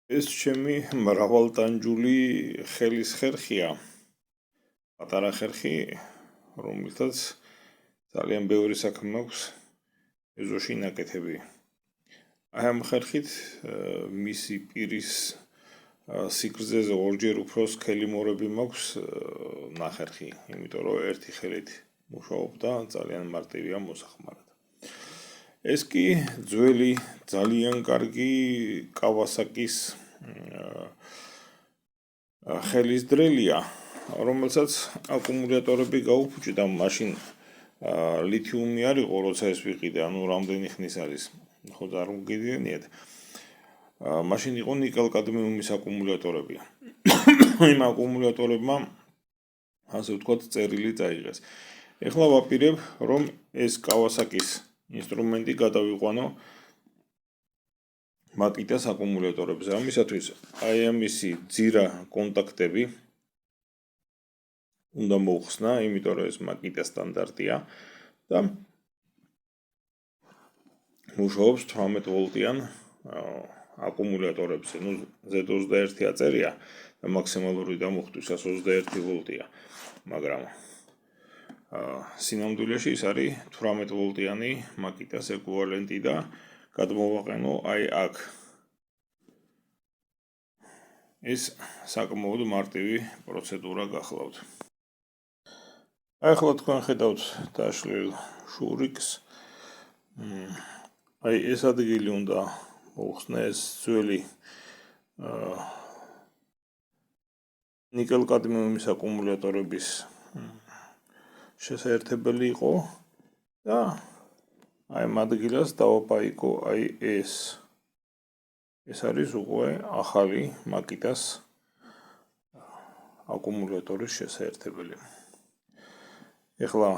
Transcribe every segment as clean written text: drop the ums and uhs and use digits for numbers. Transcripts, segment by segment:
ეს ჩემი მრავალტანჯული ხელის ხერხია. პატარა ხერხი, რომელთაც ძალიან ბევრი საქმე აქვს ეზოში ნაკეთები. აი ამ ხერხით მისი პირის სიგრძეზე ორჯერ უფრო სქელი მორები მაქვს ნახერხი, იმიტომ რომ ერთი ხელით მუშაობდა ძალიან მარტივია მოსახმარად. ეს კი ძველი ძალიან კარგი კავასაკის ხელის დრელია, რომელსაც აკუმულატორები გაუფუჭდა, მაშინ ლითიუმი არ იყო, როცა ეს ვიყიდე, ანუ რამდენი ხნის არის, ხო არ მოგიგენიათ. მაშინ იყო ნიკელ-კადმიუმის აკუმულატორები. იმ აკუმულატორებმა ასე ვთქვათ წერილი წაიღეს. ეხლა ვაპირებ, რომ ეს კავასაკის ინსტრუმენტი გადავიყვანო მაკიტას აკუმულატორებზე. ამისათვის აი ამისი ძირა კონტაქტები უნდა მოხსნა, იმიტომ რომ ეს მაკიტა სტანდარტია და მუშაობს 18 ვოლტიან აკუმულატორებზე. ნუ Z21 აწერია და მაქსიმალური დამუხტვისას 21 ვოლტია, მაგრამ სინამდვილეში ის არის 18 ვოლტიანი მაკიტას ეკვივალენტი და გადმოვაყენო აი აქ. ეს საკმაოდ მარტივი პროცედურა გახლავთ. ახლა თქვენ ხედავთ დაშლილ შურიკს. აი ეს ადგილი უნდა მოხსნა, ეს ძველი ნიკელ-კადმიუმის აკუმულატორების შესაერთებელი იყო და აი ამ ადგილას დავაპაიკო აი ეს. ეს არის უკვე ახალი მაკიტას აკუმულატორის შესაერთებელი. ეხლა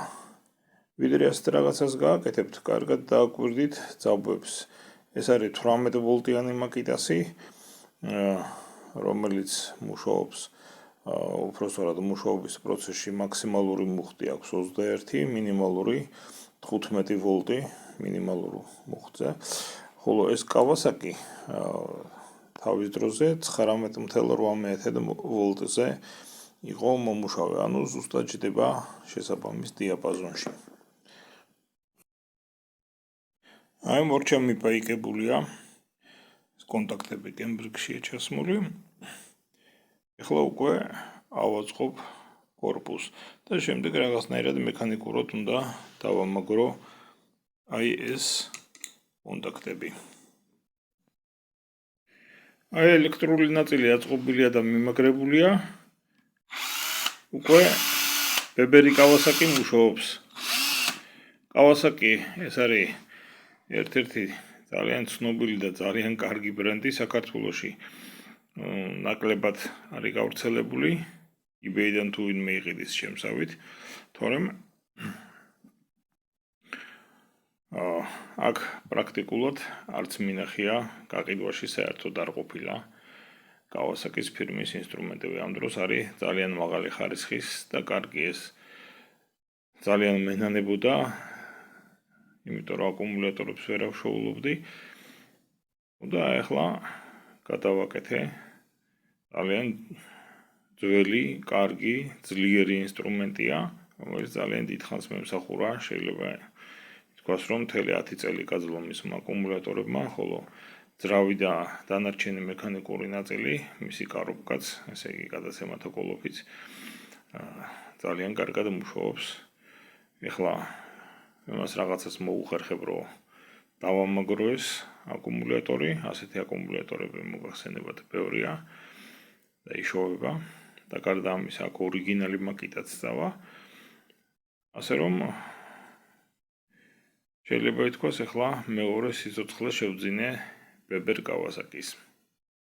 ვიდრე ასეთ რაღაცას გააკეთებთ, კარგად დააკვირდით ძაბვებს. ეს არის 18 ვოლტიანი მაკიტასი, რომელიც მუშაობს უпростоრად მუშაობის პროცესში მაქსიმალური მუხტი აქვს 21, მინიმალური 15 ვოლტი მინიმალური მუხტზე. ხოლო ეს კავასაკი თავის დროზე 19.8 ვოლტზე იყო მომუშავე, ანუ ზუსტად ჯდება შესაბამის დიაპაზონში. აი მორჩა მიპაიკებულია, ეს კონტაქტები კემბრიგშია ჩასმული. ეხლა უკვე ავაწყობ корпуს და შემდეგ რაღაცნაირად მექანიკურად უნდა დავამაგრო აი ეს კონტაქტები. აი ელექტრული ნაწილი აწყობილია და მიმაგრებულია. უკვე ბებერი კავასაკი მუშაობს. კავასაკი ეს არის ერთ-ერთი ძალიან ცნობილი და ძალიან კარგი ბრენდი საქართველოში. ნაკლებად არის გავრცელებული, eBay-დან თუ ვინმე იყიდის შემსავით, თორემ აქ პრაქტიკულად არც მინახია გაყიდვაში საერთოდ არ ყოფილა კავასაკის ფირმის ინსტრუმენტები. ამ დროს არის ძალიან მაღალი ხარისხის და კარგი ეს ძალიან მენანებოდა, იმიტომ რომ აკუმულატორებს ვერ ავშოულობდი. და ახლა გადავაკეთე ძალიან ძველი, კარგი, ძლიერი ინსტრუმენტია, რომელიც ძალიან დიდ ხანს მემსახურა, შეიძლება ითქვას, რომ მთელი 10 წელი გაძლო მისმა აკუმულატორებმა, ხოლო ძრავი და დანარჩენი მექანიკური ნაწილი, მისი კარობკაც, ესე იგი გადაცემათა კოლოფიც ძალიან კარგად მუშაობს. ეხლა იმას რაღაცას მოუხერხებ, რომ დავამაგრო ეს აკუმულატორი, ასეთი აკუმულატორები მოგახსენებათ ბევრია და იშოვება და გარდა ამისა აქ ორიგინალი მაკიტაც წავა. ასე რომ შეიძლება ითქვას, ეხლა მეორე სიცოცხლე შევძინე ბებერ კავასაკის.